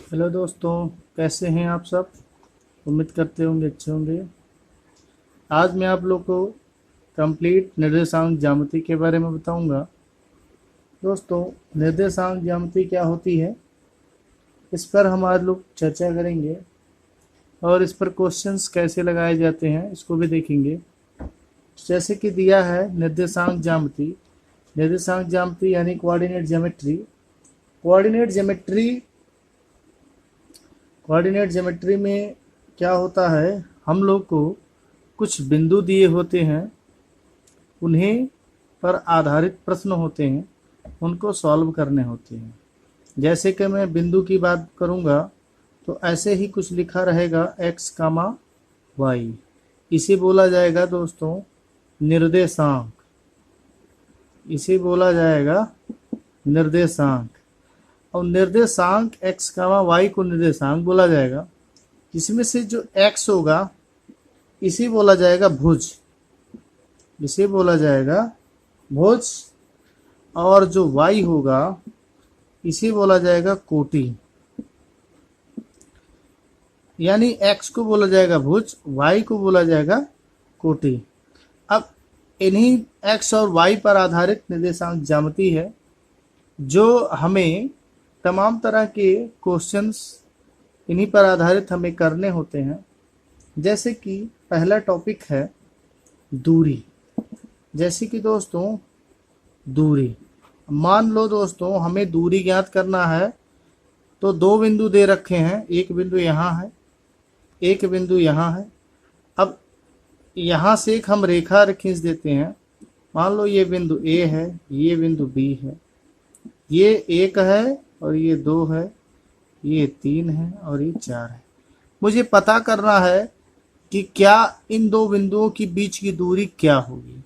Hello दोस्तों, कैसे हैं आप सब। उम्मीद करते होंगे अच्छे होंगे। आज मैं आप लोग को कंप्लीट निर्देशांक ज्यामिति के बारे में बताऊंगा। दोस्तों, निर्देशांक ज्यामिति क्या होती है, इस पर हम आज लोग चर्चा करेंगे और इस पर क्वेश्चंस कैसे लगाए जाते हैं इसको भी देखेंगे। जैसे कि दिया है निर्देशांक ज्यामिति। निर्देशांक ज्यामिति यानी coordinate geometry. Coordinate geometry coordinate geometry में क्या होता है, हम लोग को कुछ बिंदु दिए होते हैं, उन्हें पर आधारित प्रश्न होते हैं, उनको सॉल्व करने होते हैं। जैसे कि मैं बिंदु की बात करूंगा तो ऐसे ही कुछ लिखा रहेगा x कामा वाई। इसे बोला जाएगा दोस्तों निर्देशांक। इसे बोला जाएगा निर्देशांक। और निर्देशांक x कामा वाई को निर्देशांक बोला जाएगा। इसमें से जो x होगा इसे बोला जाएगा भुज। इसे बोला जाएगा भुज। और जो y होगा इसे बोला जाएगा कोटि। यानी x को बोला जाएगा भुज, y को बोला जाएगा कोटि। अब इन्हीं x और y पर आधारित निर्देशांक ज्यामिति है जो हमें तमाम तरह के क्वेश्चंस इन्हीं पर आधारित हमें करने होते हैं। जैसे कि पहला टॉपिक है दूरी। जैसे कि दोस्तों दूरी, मान लो दोस्तों हमें दूरी ज्ञात करना है तो दो बिंदु दे रखे हैं, एक बिंदु यहाँ है, एक बिंदु यहाँ है। अब यहाँ से एक हम रेखा खींच देते हैं। मान लो ये बिंदु A है, ये बिंदु B है, ये 1 है और ये 2 है, ये 3 है और ये 4 है। मुझे पता करना है कि क्या इन दो बिंदुओं के बीच की दूरी क्या होगी।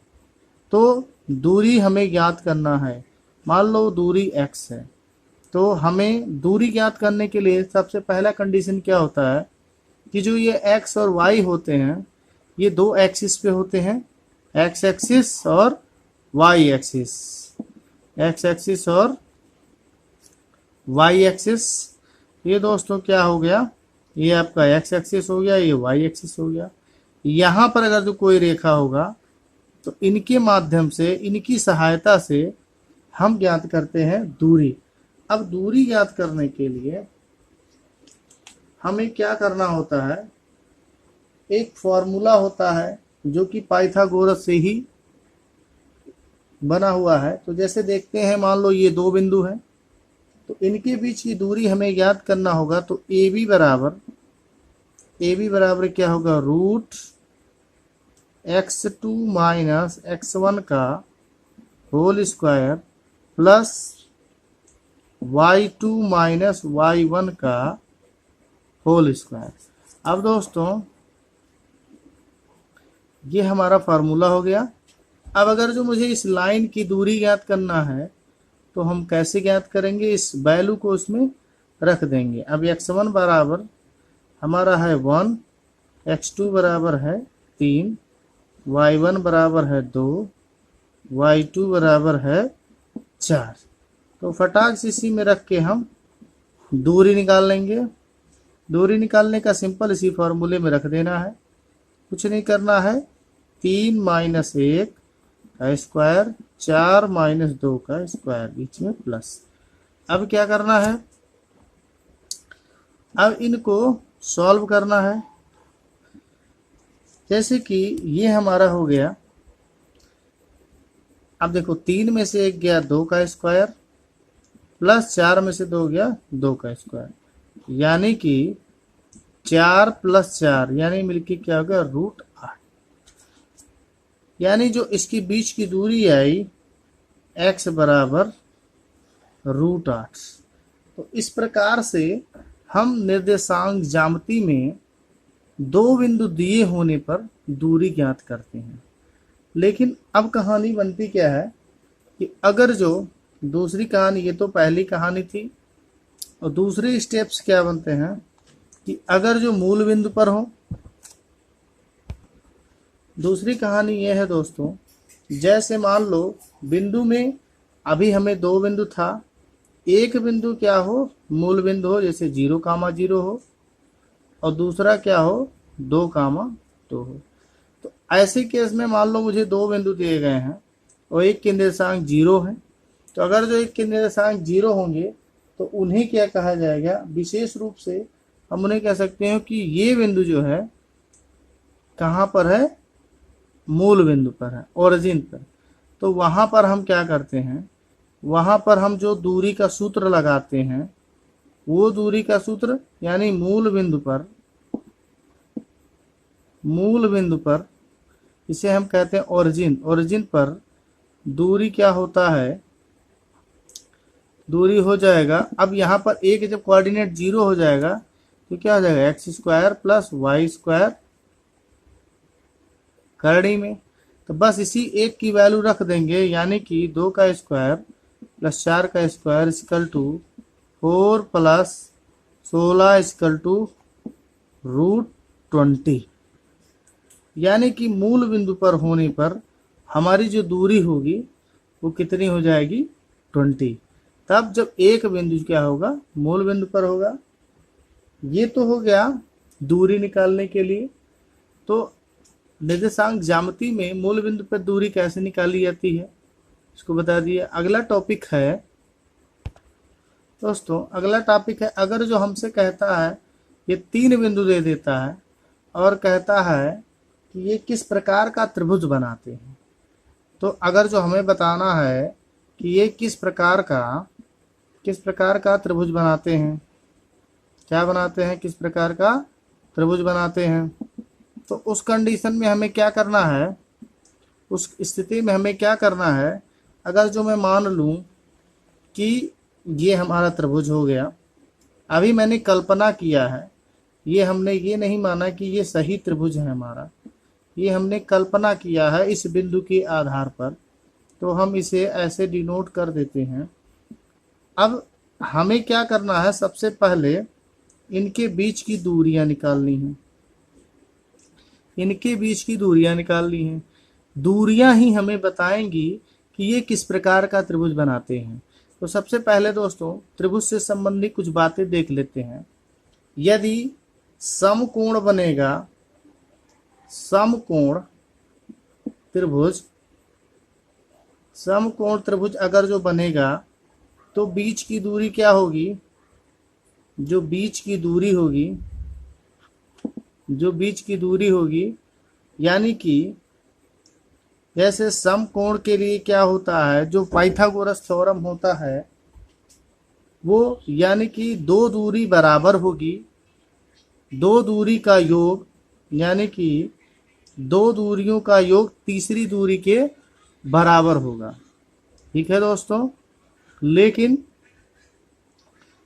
तो दूरी हमें ज्ञात करना है। मान लो दूरी x है, तो हमें दूरी ज्ञात करने के लिए सबसे पहला कंडीशन क्या होता है कि जो ये x और y होते हैं ये दो एक्सिस पे होते हैं, x एक्सिस और y एक्सिस। x एक्सिस और y एक्सिस, ये दोस्तों क्या हो गया, ये आपका x एक्सिस हो गया, ये y एक्सिस हो गया। यहाँ पर अगर जो कोई रेखा होगा तो इनके माध्यम से, इनकी सहायता से हम ज्ञात करते हैं दूरी। अब दूरी ज्ञात करने के लिए हमें क्या करना होता है, एक फॉर्मूला होता है जो कि पाइथागोरस से ही बना हुआ है। तो जैसे देखते हैं, मान लो ये दो बिंदु हैं तो इनके बीच की दूरी हमें ज्ञात करना होगा। तो AB बराबर क्या होगा, रूट x2 माइनस x1 का whole square plus y2 minus y1 का होल स्क्वायर। अब दोस्तों ये हमारा फार्मूला हो गया। अब अगर जो मुझे इस लाइन की दूरी ज्ञात करना है तो हम कैसे ज्ञात करेंगे, इस वैल्यू को उसमें रख देंगे। अब x1 बराबर हमारा है 1, x2 बराबर है 3, y1 बराबर है 2, y2 बराबर है 4। तो फटाक से इसी में रख के हम दूरी निकाल लेंगे। दूरी निकालने का सिंपल इसी फॉर्मूले में रख देना है, कुछ नहीं करना है। 3 माइनस 1 का स्क्वायर, 4 माइनस 2 का स्क्वायर, बीच में प्लस। अब क्या करना है, अब इनको सॉल्व करना है। जैसे कि ये हमारा हो गया, अब देखो 3 में से 1 गया 2 का स्क्वायर प्लस 4 में से 2 गया 2 का स्क्वायर, यानी कि 4 प्लस 4 यानी मिलके क्या होगा, रूट 8। यानी जो इसके बीच की दूरी आई x बराबर रूट 8। तो इस प्रकार से हम निर्देशांक ज्यामिति में दो बिंदु दिए होने पर दूरी ज्ञात करते हैं। लेकिन अब कहानी बनती क्या है कि अगर जो दूसरी कहानी, ये तो पहली कहानी थी, और दूसरे स्टेप्स क्या बनते हैं कि अगर जो मूल बिंदु पर हो। दूसरी कहानी यह है दोस्तों, जैसे मान लो बिंदु में अभी हमें दो बिंदु था, एक बिंदु क्या हो, मूल बिंदु हो, जैसे 0,0 हो, और दूसरा क्या हो, 2,2 हो। तो ऐसे केस में मान लो मुझे दो बिंदु दिए गए हैं और एक के निर्देशांक 0 है। तो अगर जो एक के निर्देशांक 0 होंगे तो उन्हें क्या कहा जाएगा, विशेष रूप से हम उन्हें कह सकते हैं कि ये बिंदु जो है कहाँ पर है, मूल बिंदु पर है, ओरिजिन पर। तो वहां पर हम क्या करते हैं, वहां पर हम जो दूरी का सूत्र लगाते हैं, वो दूरी का सूत्र यानी मूल बिंदु पर इसे हम कहते हैं ओरिजिन। ओरिजिन पर दूरी क्या होता है, दूरी हो जाएगा, अब यहाँ पर एक जब कोऑर्डिनेट 0 हो जाएगा तो क्या हो जाएगा, x² प्लस y² करड़ी में। तो बस इसी एक की वैल्यू रख देंगे, यानी कि 2 का स्क्वायर प्लस 4 का square equal to 4 plus 16 equal to √20। यानी कि मूल बिंदु पर होने पर हमारी जो दूरी होगी वो कितनी हो जाएगी, 20। तब जब एक बिंदु क्या होगा, मूल बिंदु पर होगा। ये तो हो गया दूरी निकालने के लिए। तो निर्देशांक ज्यामिति में मूल बिंदु पर दूरी कैसे निकाली जाती है इसको बता दिए। अगला टॉपिक है दोस्तों, अगला टॉपिक है, अगर जो हमसे कहता है ये 3 बिंदु दे देता है और कहता है कि ये किस प्रकार का त्रिभुज बनाते हैं। तो अगर जो हमें बताना है कि ये किस प्रकार का त्रिभुज बनाते हैं, क्या बनाते हैं, किस प्रकार का त्रिभुज बनाते हैं, तो उस कंडीशन में हमें क्या करना है, उस स्थिति में हमें क्या करना है, अगर जो मैं मान लूं कि ये हमारा त्रिभुज हो गया, अभी मैंने कल्पना किया है, ये हमने ये नहीं माना कि ये सही त्रिभुज है हमारा, ये हमने कल्पना किया है इस बिंदु के आधार पर, तो हम इसे ऐसे डिनोट कर देते हैं। अब हमें क्या करना है, सबसे पहले इनके बीच की दूरियां निकालनी है, इनके बीच की दूरियां निकालनी है। दूरियां ही हमें बताएंगी कि ये किस प्रकार का त्रिभुज बनाते हैं। तो सबसे पहले दोस्तों त्रिभुज से संबंधित कुछ बातें देख लेते हैं। यदि समकोण बनेगा, समकोण त्रिभुज अगर जो बनेगा तो बीच की दूरी क्या होगी, जो बीच की दूरी होगी यानी कि जैसे समकोण के लिए क्या होता है, जो पाइथागोरस थ्योरम होता है वो, यानी कि दो दूरी बराबर होगी, दो दूरी का योग यानी कि दो दूरियों का योग तीसरी दूरी के बराबर होगा। ठीक है दोस्तों, लेकिन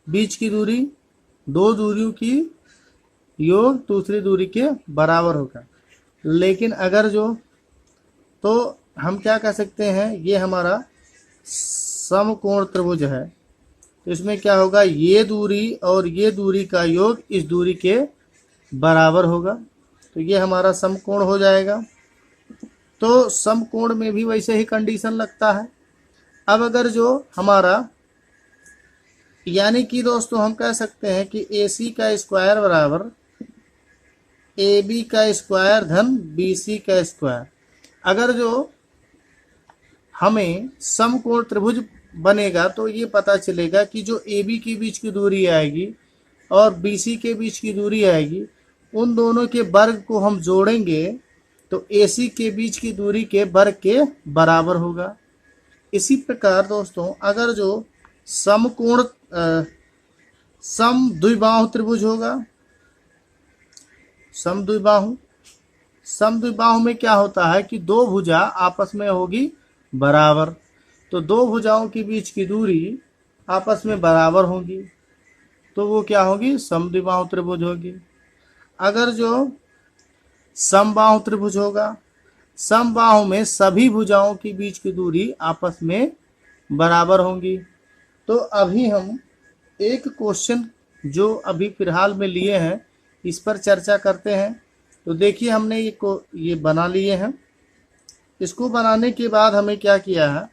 बीच की दूरी दो दूरियों की योग दूसरी दूरी के बराबर होगा। लेकिन अगर जो, तो हम क्या कह सकते हैं, ये हमारा समकोण त्रिभुज है, तो इसमें क्या होगा, ये दूरी और ये दूरी का योग इस दूरी के बराबर होगा, तो ये हमारा समकोण हो जाएगा। तो समकोण में भी वैसे ही कंडीशन लगता है। अब अगर जो हमारा, यानी कि दोस्तों हम कह सकते हैं कि AC का स्क्वायर बराबर AB का स्क्वायर धन BC का स्क्वायर। अगर जो हमें समकोण त्रिभुज बनेगा तो ये पता चलेगा कि जो AB के बीच की दूरी आएगी और BC के बीच की दूरी आएगी, उन दोनों के वर्ग को हम जोड़ेंगे तो AC के बीच की दूरी के वर्ग के बराबर होगा। इसी प्रकार दोस्तों अगर जो समकोण समद्विबाहु त्रिभुज होगा, समद्विबाहु में क्या होता है कि दो भुजा आपस में होगी बराबर, तो दो भुजाओं के बीच की दूरी आपस में बराबर होगी, तो वो क्या होगी, समद्विबाहु त्रिभुज होगी। अगर जो समबाहु त्रिभुज होगा, समबाहु में सभी भुजाओं के बीच की दूरी आपस में बराबर होंगी। तो अभी हम एक क्वेश्चन जो अभी फिलहाल में लिए हैं इस पर चर्चा करते हैं। तो देखिए हमने ये बना लिए हैं। इसको बनाने के बाद हमें क्या किया है,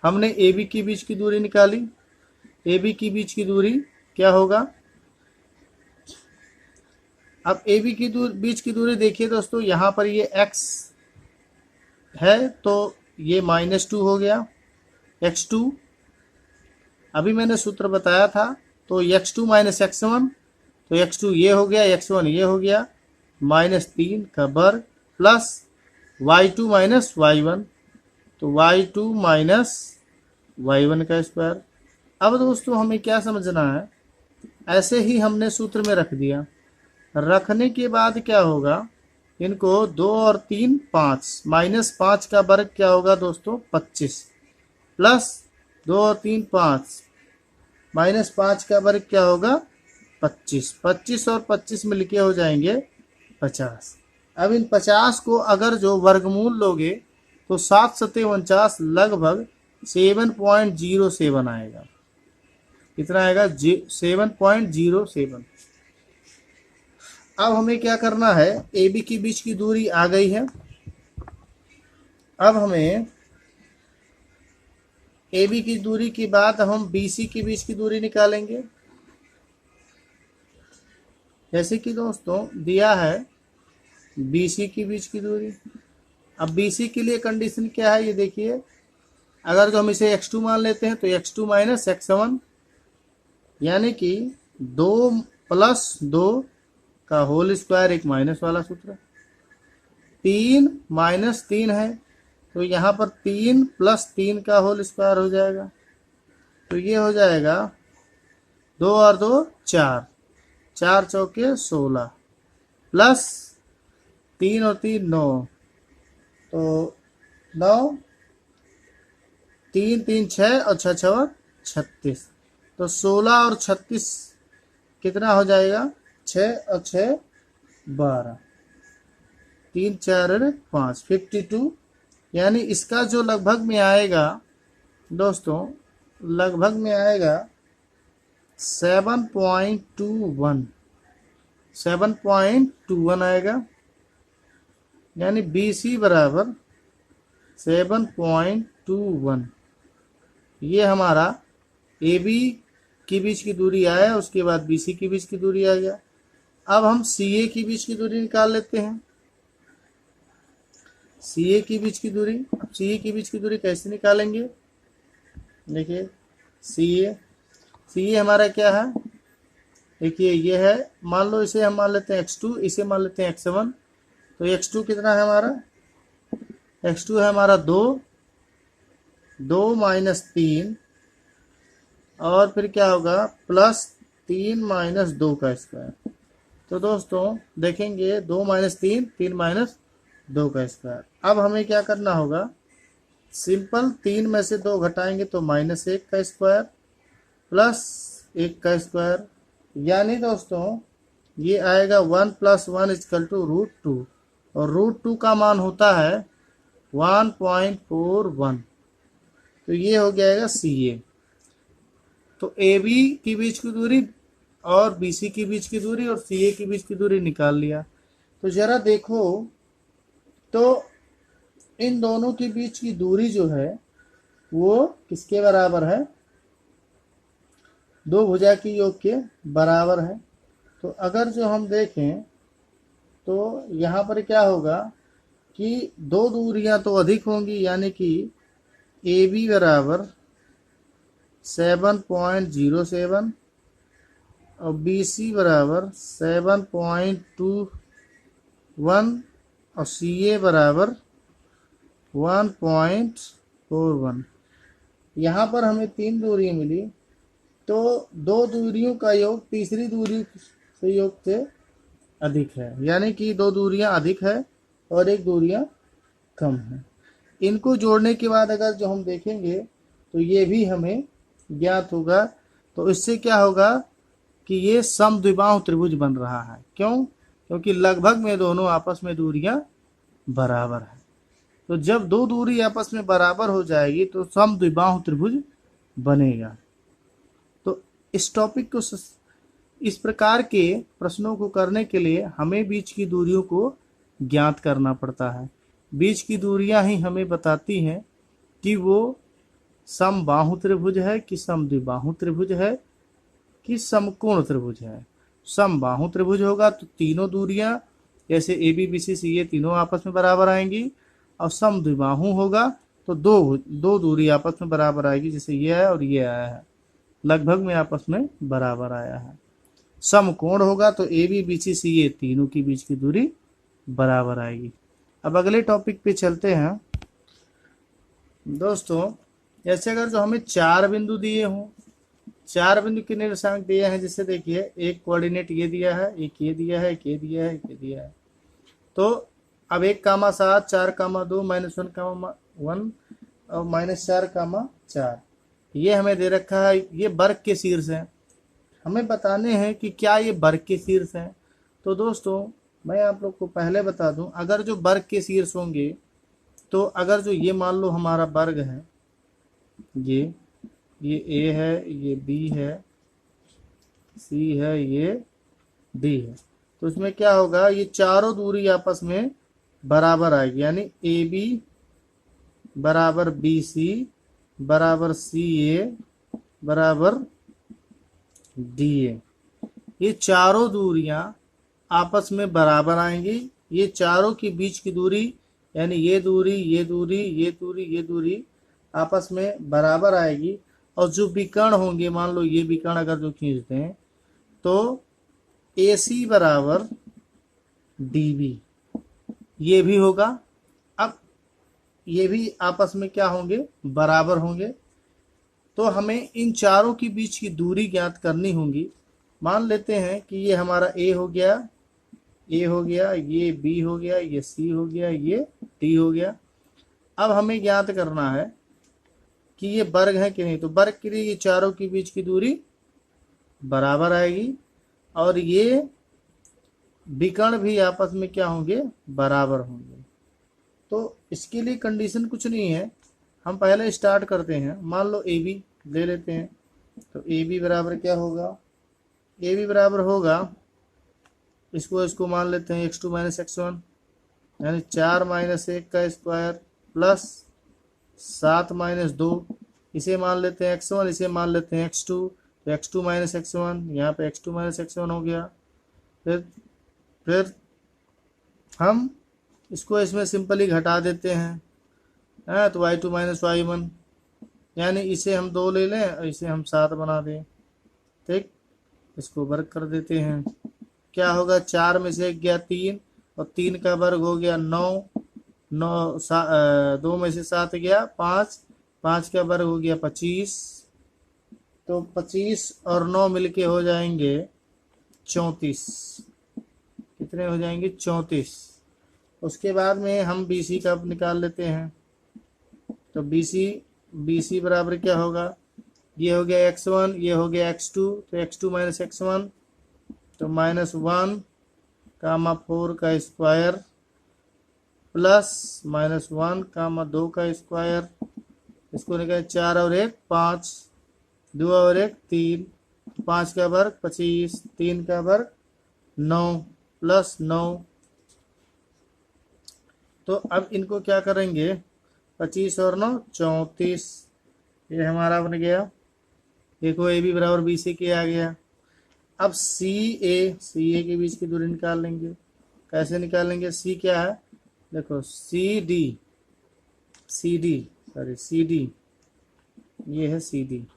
हमने AB के बीच की दूरी निकाली, ए बी के बीच की दूरी क्या होगा? अब ए बी की बीच की दूरी देखिए दोस्तों, यहाँ पर ये x है तो ये -2 हो गया, x2। अभी मैंने सूत्र बताया था, तो x2 माइनस x1, तो x2 ये हो गया, x1 ये हो गया, -3 का वर्ग प्लस y2 माइनस y1, तो y2 माइनस y1 का स्क्वायर। अब दोस्तों हमें क्या समझना है, ऐसे ही हमने सूत्र में रख दिया, रखने के बाद क्या होगा, इनको 2 और 3 5, -5 का वर्ग क्या होगा दोस्तों 25, प्लस 2 और 3 5, -5 का वर्ग क्या होगा 25, 25 और 25 मिलके हो जाएंगे 50। अब इन 50 को अगर जो वर्गमूल लोगे तो 7 सत्ते 49 लगभग 7.07 आएगा। कितना आएगा? 7.07। अब हमें क्या करना है, ए बी के बीच की दूरी आ गई है। अब हमें ए बी की दूरी के बाद हम बी सी के बीच की दूरी निकालेंगे। जैसे कि दोस्तों दिया है बी सी के बीच की दूरी। अब बी सी के लिए कंडीशन क्या है ये देखिए, अगर जो हम इसे x2 मान लेते हैं तो x2 माइनस x1, यानी कि 2 + 2 का होल स्क्वायर, एक माइनस वाला सूत्र। 3 - 3 है तो यहाँ पर 3 + 3 का होल स्क्वायर हो जाएगा, तो ये हो जाएगा 2 और 2 4, 4 चौके 16, प्लस 3 और 3 9, तो 9, 3 3 6 और 6 6 36, तो 16 और 36 कितना हो जाएगा? 6 और 6 12, 3 4 5 52। यानी इसका जो लगभग में आएगा दोस्तों, लगभग में आएगा 7.21, 7.21 आएगा। यानी बी सी बराबर 7.21, ये हमारा ए बी के बीच की दूरी आया, उसके बाद बी सी के बीच की दूरी आ गया। अब हम सी ए के बीच की दूरी निकाल लेते हैं। सी ए के बीच की दूरी, अब सी ए के बीच की दूरी कैसे निकालेंगे? देखिए सी ए हमारा क्या है, देखिए ये है, मान लो इसे हम मान लेते हैं x2, इसे मान लेते हैं x1, तो x2 कितना है हमारा? x2 है हमारा 2, 2 - 3, और फिर क्या होगा प्लस 3 - 2 का स्क्वायर। तो दोस्तों देखेंगे 2 - 3, 3 - 2 का स्क्वायर। अब हमें क्या करना होगा, सिंपल 3 में से 2 घटाएंगे तो -1 का स्क्वायर प्लस 1 का स्क्वायर, यानी दोस्तों ये आएगा 1 + 1 = √2, और √2 का मान होता है 1.41, तो ये हो जाएगा सी ए। तो ए बी के बीच की दूरी और बी सी के बीच की दूरी और सी ए के बीच की दूरी निकाल लिया। तो जरा देखो, तो इन दोनों के बीच की दूरी जो है वो किसके बराबर है? दो भुजा की योग के बराबर है। तो अगर जो हम देखें तो यहाँ पर क्या होगा कि दो दूरियां तो अधिक होंगी, यानी कि ए बी बराबर 7.07 और बी सी बराबर 7.21 और सी ए बराबर 1.41। यहाँ पर हमें 3 दूरियां मिली, तो 2 दूरियों का योग तीसरी दूरी से योग से अधिक है, यानी कि 2 दूरियां अधिक है और 1 दूरियां कम है। इनको जोड़ने के बाद अगर जो हम देखेंगे तो ये भी हमें ज्ञात होगा। तो इससे क्या होगा कि ये समद्विबाहु त्रिभुज बन रहा है। क्यों? क्योंकि लगभग में दोनों आपस में दूरियां बराबर है। तो जब 2 दूरी आपस में बराबर हो जाएगी तो समद्विबाहु त्रिभुज बनेगा। तो इस टॉपिक को, इस प्रकार के प्रश्नों को करने के लिए हमें बीच की दूरियों को ज्ञात करना पड़ता है। बीच की दूरियां ही हमें बताती हैं कि वो समबाहु त्रिभुज है कि समद्विबाहु त्रिभुज है कि समकोण त्रिभुज है। समबाहु त्रिभुज होगा तो तीनों दूरियां जैसे ए बी बी सी सी ये तीनों आपस में बराबर आएंगी, और समद्विबाहु होगा तो दो दो दूरी आपस में बराबर आएगी, जैसे ये है और ये आया है, लगभग में आपस में बराबर आया है। समकोण होगा तो ए बी बी सी सी ये तीनों के बीच की दूरी बराबर आएगी। अब अगले टॉपिक पे चलते हैं दोस्तों। जैसे अगर जो हमें 4 बिंदु दिए हों, 4 बिंदु के निर्देशांक दिए हैं, जैसे देखिए एक कोऑर्डिनेट ये दिया है, एक ये दिया है, एक ये दिया है, एक ये दिया है। तो अब 1,7 4,2 -1,1 और -4,4 ये हमें दे रखा है। ये वर्ग के शीर्ष हैं, हमें बताने हैं कि क्या ये वर्ग के शीर्ष हैं। तो दोस्तों मैं आप लोग को पहले बता दूं, अगर जो वर्ग के शीर्ष होंगे तो अगर जो ये मान लो हमारा वर्ग है, ये ए है, ये बी है, सी है, ये डी है, तो इसमें क्या होगा, ये चारों दूरी आपस में बराबर आएगी, यानी ए बी बराबर बी सी बराबर सी ए बराबर डी ए। ये चारों दूरियां आपस में बराबर आएंगी। ये चारों के बीच की दूरी यानी ये दूरी, ये दूरी, ये दूरी, ये दूरी आपस में बराबर आएगी। और जो विकर्ण होंगे, मान लो ये विकर्ण अगर जो खींचते हैं तो ए सी बराबर डी बी ये भी होगा। अब ये भी आपस में क्या होंगे, बराबर होंगे। तो हमें इन चारों के बीच की दूरी ज्ञात करनी होगी। मान लेते हैं कि ये हमारा ए हो गया, ये बी हो गया, ये सी हो गया, ये डी हो गया। अब हमें ज्ञात करना है कि ये वर्ग है कि नहीं। तो वर्ग के लिए ये चारों के बीच की दूरी बराबर आएगी, और ये विकर्ण भी आपस में क्या होंगे, बराबर होंगे। तो इसके लिए कंडीशन कुछ नहीं है, हम पहले स्टार्ट करते हैं। मान लो ए बी ले लेते हैं, तो ए बी बराबर क्या होगा, ए बी बराबर होगा, इसको मान लेते हैं x2 - x1 यानी 4 - 1 का स्क्वायर प्लस 7 - 2, इसे मान लेते हैं x1, इसे मान लेते हैं x2, तो x2 - x1 यहाँ पे x2 - x1 हो गया। फिर हम इसको इसमें सिंपली घटा देते हैं, तो y2 - y1 यानी इसे हम 2 ले लें और इसे हम 7 बना दें। ठीक, इसको वर्ग कर देते हैं। क्या होगा, 4 में से 1 गया 3 और 3 का वर्ग हो गया 9, 2 में से 7 गया 5, 5 का वर्ग हो गया 25। तो 25 और 9 मिलके हो जाएंगे 34। कितने हो जाएंगे, 34। उसके बाद में हम BC का निकाल लेते हैं। तो BC बराबर क्या होगा, ये हो गया x1, ये हो गया x2, तो x2 - x1 तो -1, 4 का स्क्वायर प्लस -1, 2 का स्क्वायर, इसको निकाल 4 और 1 5, 2 और 1 3, 5 का वर्ग 25, 3 का वर्ग 9 प्लस 9। तो अब इनको क्या करेंगे, 25 और 9 34, ये हमारा बन गया। देखो ए बी बराबर बी सी के आ गया। अब सी ए के बीच की दूरी निकाल लेंगे। कैसे निकालेंगे, सी क्या है, देखो सी डी ये है C D,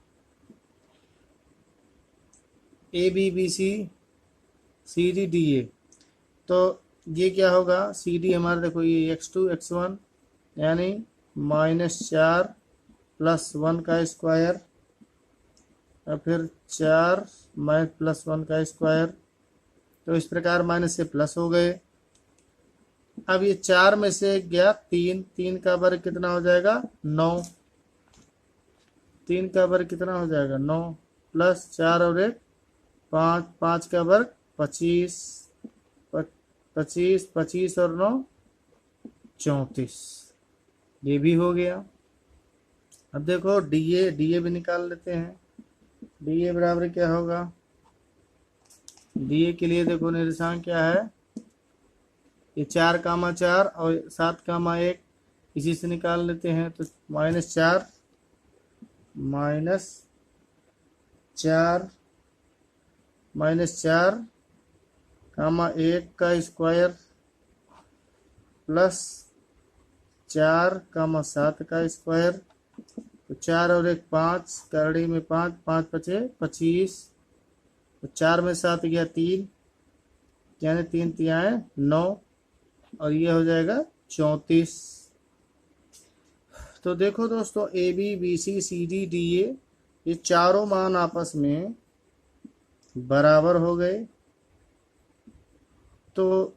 A B B C D D A. तो ये क्या होगा, सी डी हमारा देखो ये x2 x1 यानी -4 + 1 का स्क्वायर और फिर 4 + 1 का स्क्वायर। तो इस प्रकार माइनस से प्लस हो गए। अब ये 4 में से 1 गया 3, 3 का वर्ग कितना हो जाएगा 9, 3 का वर्ग कितना हो जाएगा 9 प्लस 4 और 1 5, 5 का वर्ग 25, 25 और 9 34, ये भी हो गया। अब देखो डीए भी निकाल लेते हैं। डीए बराबर क्या होगा, डीए के लिए देखो निर्देशांक क्या है, ये 4,4 और 7,1 इसी से निकाल लेते हैं। तो -4 -4 -4, 1 का स्क्वायर प्लस 4, 7 का स्क्वायर। तो 4 और 1 5, करड़ी में 5, 5 पचे 25। तो 4 में 7 गया 3, यानी 3 तियाए 9, और ये हो जाएगा 34। तो देखो दोस्तों, A B B C C D D A, ये चारों मान आपस में बराबर हो गए। तो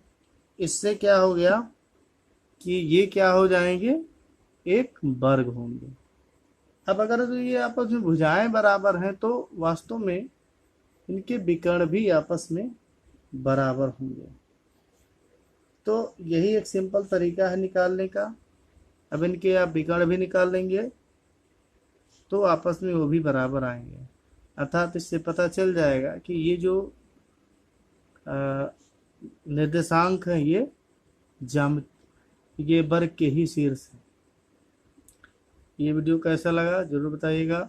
इससे क्या हो गया कि ये क्या हो जाएंगे, एक वर्ग होंगे। अब अगर तो ये आपस में भुजाएं बराबर हैं तो वास्तव में इनके विकर्ण भी आपस में बराबर होंगे। तो यही एक सिंपल तरीका है निकालने का। अब इनके आप विकर्ण भी निकाल लेंगे तो आपस में वो भी बराबर आएंगे। अर्थात इससे पता चल जाएगा कि ये जो निर्देशांक है ये वर्ग के ही शीर्ष है। ये वीडियो कैसा लगा जरूर बताइएगा।